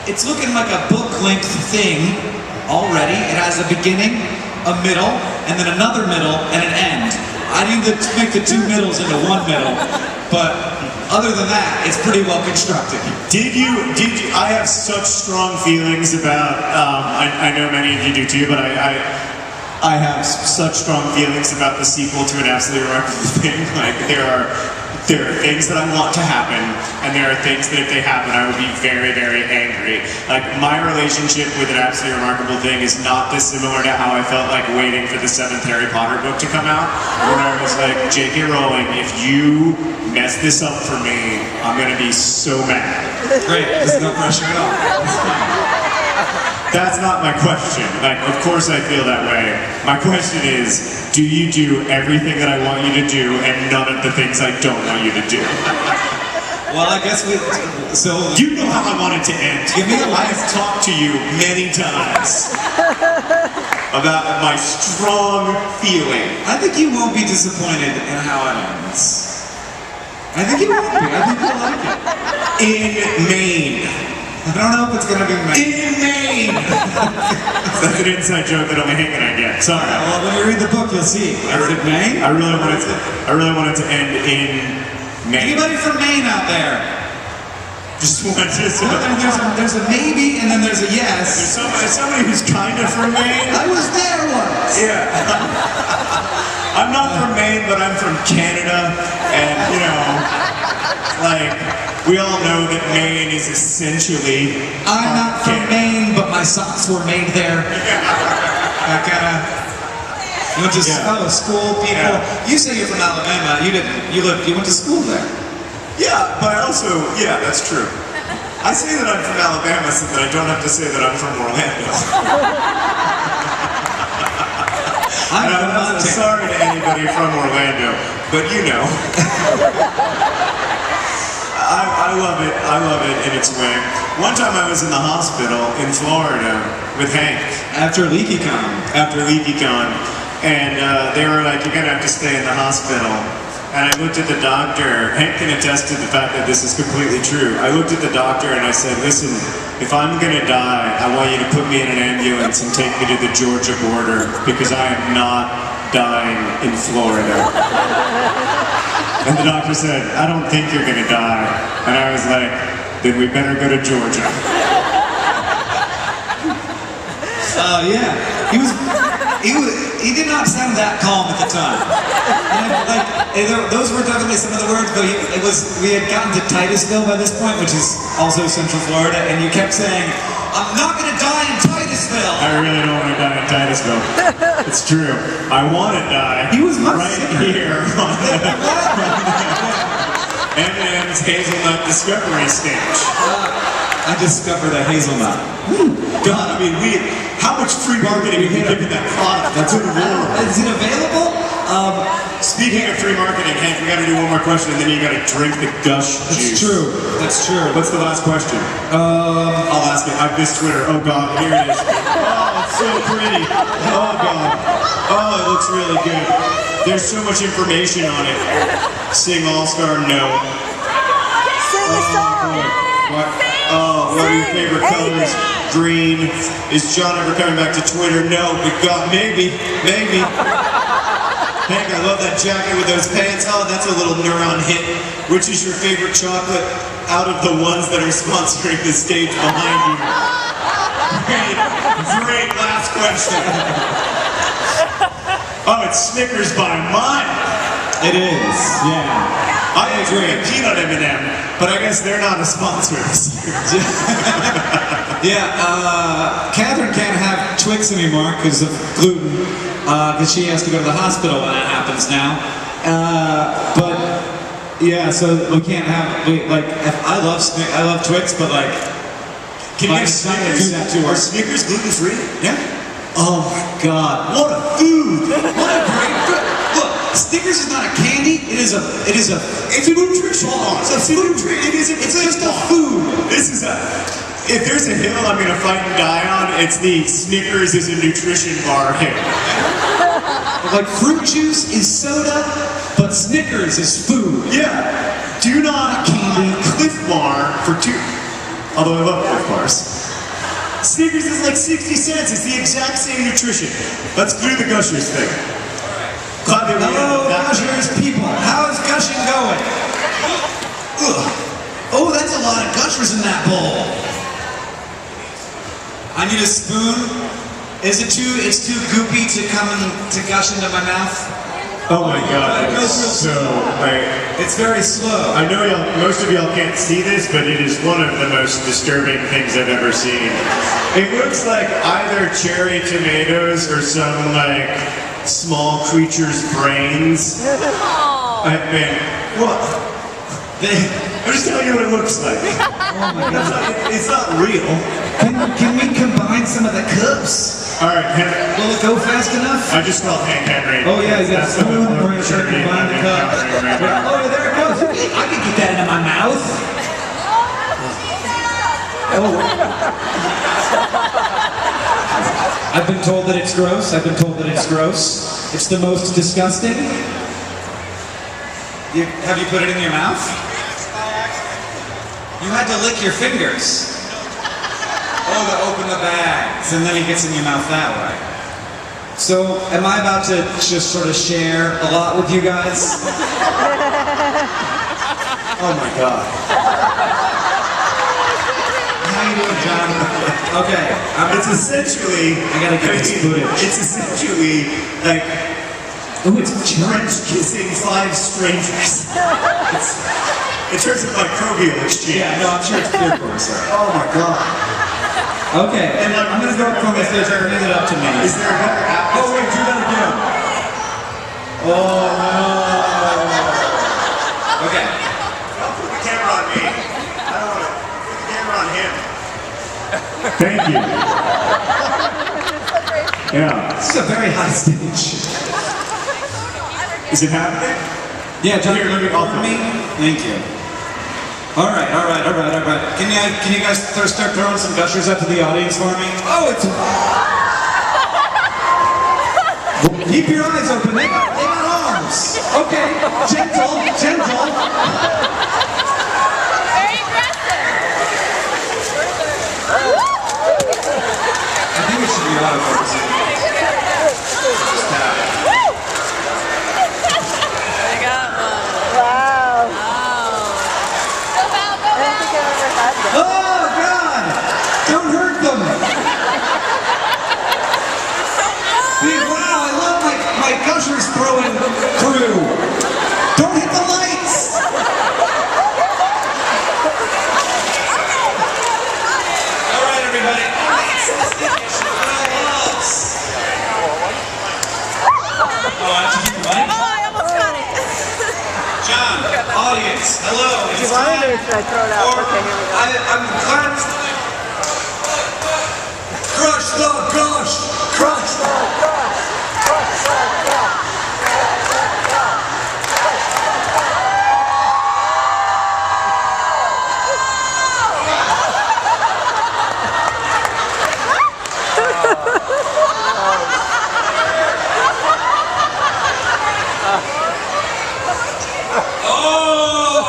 it's looking like a book-length thing already. It has a beginning, a middle, and then another middle and an end. I need to make the 2 middles into 1 middle, but other than that, it's pretty well constructed. Did you, I have such strong feelings about, I know many of you do too, but I have such strong feelings about the sequel to An Absolutely Remarkable Thing. Like, there are things that I want to happen, and there are things that if they happen, I would be very, very angry. Like, my relationship with An Absolutely Remarkable Thing is not dissimilar to how I felt like waiting for the 7th Harry Potter book to come out, where I was like, J.K. Rowling, if you mess this up for me, I'm gonna be so mad. Great, there's no pressure at all. That's not my question. Like, of course I feel that way. My question is, do you do everything that I want you to do and none of the things I don't want you to do? Well, I guess so. You know how I want it to end. I have talked to you many times about my strong feeling. I think you won't be disappointed in how it ends. I think you won't be. I think you'll like it. In Maine. I don't know if it's gonna be Maine. In Maine! That's an inside joke that only Hank and I get. Sorry. Well, when you read the book, you'll see. Is it Maine? I really want it to end in Maine. Anybody from Maine out there? Just one, just There's a maybe and then there's a yes. somebody who's kind of from Maine. I was there once. Yeah. I'm not from Maine, but I'm from Canada, and you know, like we all know that Maine is essentially. I'm not from Maine, but my socks were made there. I kinda. You went to school, people. Yeah. You say you're from Alabama. You didn't. You went to school there. Yeah, but I also, yeah, that's true. I say that I'm from Alabama so that I don't have to say that I'm from Orlando. I'm sorry to anybody from Orlando, but you know. I love it. I love it in its way. One time I was in the hospital in Florida with Hank. After LeakyCon. And they were like, you're gonna have to stay in the hospital. And I looked at the doctor. Hank can attest to the fact that this is completely true. I looked at the doctor and I said, listen, if I'm gonna die, I want you to put me in an ambulance and take me to the Georgia border because I am not dying in Florida. And the doctor said, I don't think you're gonna die. And I was like, then we better go to Georgia. Yeah. He did not sound that calm at the time. Those were definitely some of the words, but we had gotten to Titusville by this point, which is also Central Florida, and you kept saying, I'm not gonna die in Titusville. I really don't want to die in Titusville. It's true. I want to die He was much right sicker. here on the M&M's Hazelnut Discovery stage. I discovered a hazelnut. God, I mean, how much free marketing have we given that product? That's what Is it available? Speaking of free marketing, Hank, we got to do one more question, and then you got to drink the gush juice. That's true. What's the last question? I'll ask it. I've missed Twitter. Oh God, here it is. Oh, it's so pretty. Oh God. Oh, it looks really good. There's so much information on it. Sing All-Star, no. Sing a song. What are your favorite colors? Green. Is John ever coming back to Twitter? No, but God, maybe. Hank, I love that jacket with those pants. Oh, that's a little neuron hit. Which is your favorite chocolate out of the ones that are sponsoring the stage behind you? Great last question. Oh, it's Snickers by mine. It is, yeah. I agree. Peanut M&M, but I guess they're not a sponsor this year. Yeah, Catherine can't have Twix anymore because of gluten, because she has to go to the hospital when that happens now. But yeah, so we can't have I love Twix, but like, Can you Snickers do that to her? Are Snickers gluten-free? Yeah. Oh my God! What a food! What a great food! Look, Snickers is not a candy. It's a nutrition bar. It's a food. It's just a food. This is if there's a hill I'm gonna fight and die on, it's the Snickers is a nutrition bar hill. Like fruit juice is soda, but Snickers is food. Yeah. Do not candy Cliff Bar for two. Although I love Cliff Bars. Snickers is like 60 cents. It's the exact same nutrition. Let's do the Gushers thing. Hello, Gushers people. How is gushing going? Ugh. Oh, that's a lot of Gushers in that bowl. I need a spoon. It's too goopy to come to gush into my mouth. Oh my God, that is so it's very slow. I know most of y'all can't see this, but it is one of the most disturbing things I've ever seen. It looks like either cherry tomatoes or some like small creature's brains. What? I'm just telling you what it looks like. Oh my God. It's not real. Can we combine some of the cups? All right, Henry. Will it go fast enough? I just called Hank Henry. Oh yeah, you got a That's spoon. the We're gonna start combining the cups. Oh, there it goes. I can get that into my mouth. Oh. I've been told that it's gross. It's the most disgusting. Have you put it in your mouth? You had to lick your fingers. Oh, to open the bags, and then it gets in your mouth that way. So, am I about to just sort of share a lot with you guys? Oh my God. how you doing, John? Okay, It's essentially. I gotta get this footage. It's essentially like Oh, it's French kissing 5 strangers. In terms of microbial exchange. Yeah, no, I'm sure it's clear for us. Oh my god. Okay, and I'm gonna go from this stage and bring it up to me. Is there a better app? Oh wait, do that again. Oh no. Okay. Don't put the camera on me. I don't want to put the camera on him. Thank you. Yeah. This is a very high stage. Is it happening? Yeah, John, you're gonna offer me? Thank you. All right. Can you guys start throwing some gushers up to the audience for me? Oh, it's. Keep your eyes open. They got arms. Okay, gentle. Very aggressive. I think it should be autofocusing. I got one. Wow. Go Val, go I don't think I've ever had that. Oh God! Don't hurt them. See, wow, I love my gushers throwing crew. Don't hit the lights. All right, everybody. Oh, I have to keep the mic? Oh, I almost got it. John, audience, hello. Do you want it or should I throw it out? Okay, here we go. I'm glad. Crush the gush. Crush the gush. Crush the gush. Oh!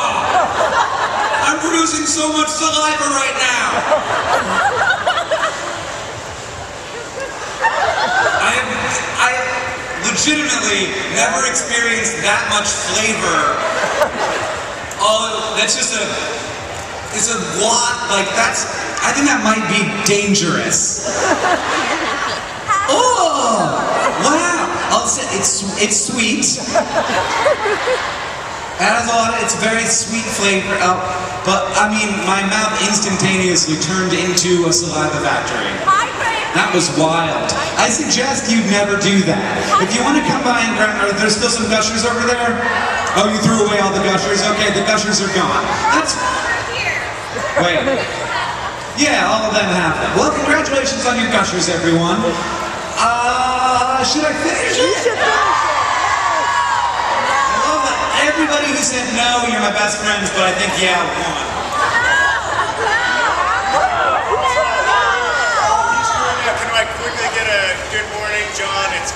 I'm producing so much saliva right now. I legitimately never experienced that much flavor. Oh, that's just it's a lot, like I think that might be dangerous. Oh, wow. I'll say it's sweet. It has it's very sweet flavor, but I mean, my mouth instantaneously turned into a saliva factory. That was wild. I suggest you never do that. If you want to come by and grab, are there still some gushers over there? Oh, you threw away all the gushers? Okay, the gushers are gone. That's, wait. Yeah, all of them have them. Well, congratulations on your gushers, everyone. Should I finish it? You should finish it. I love that. Everybody who said no, you're my best friends, but I think yeah, won. Can I quickly get a good morning, John? It's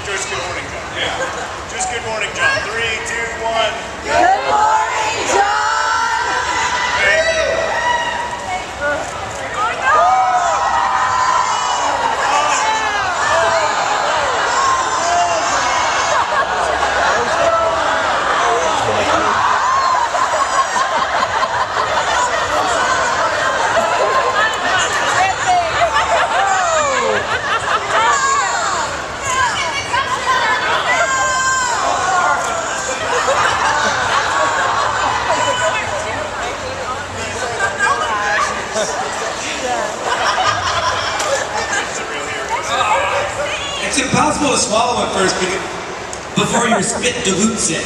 just good morning, John. Yeah. Just good morning, John. 3, 2, 1. Good morning, John. Thank you. It's impossible to swallow at first before your spit dilutes it.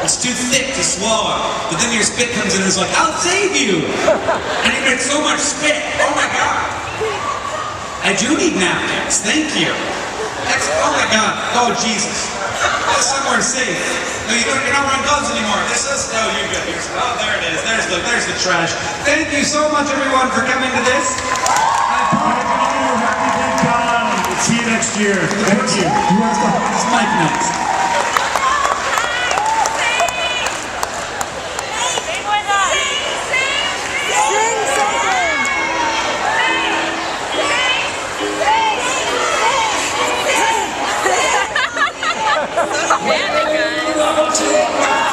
It's too thick to swallow. But then your spit comes in and it's like, I'll save you! And you get so much spit. Oh my god. I do need napkins. Thank you. Oh my god. Oh Jesus. Go somewhere safe. No, you're not wearing gloves anymore. This is, oh, you're good. Oh, there it is. There's the trash. Thank you so much, everyone, for coming to this. See you next year. Thank you. Who has to hold this mic next? Sing with us. Sing something. Yeah, guys.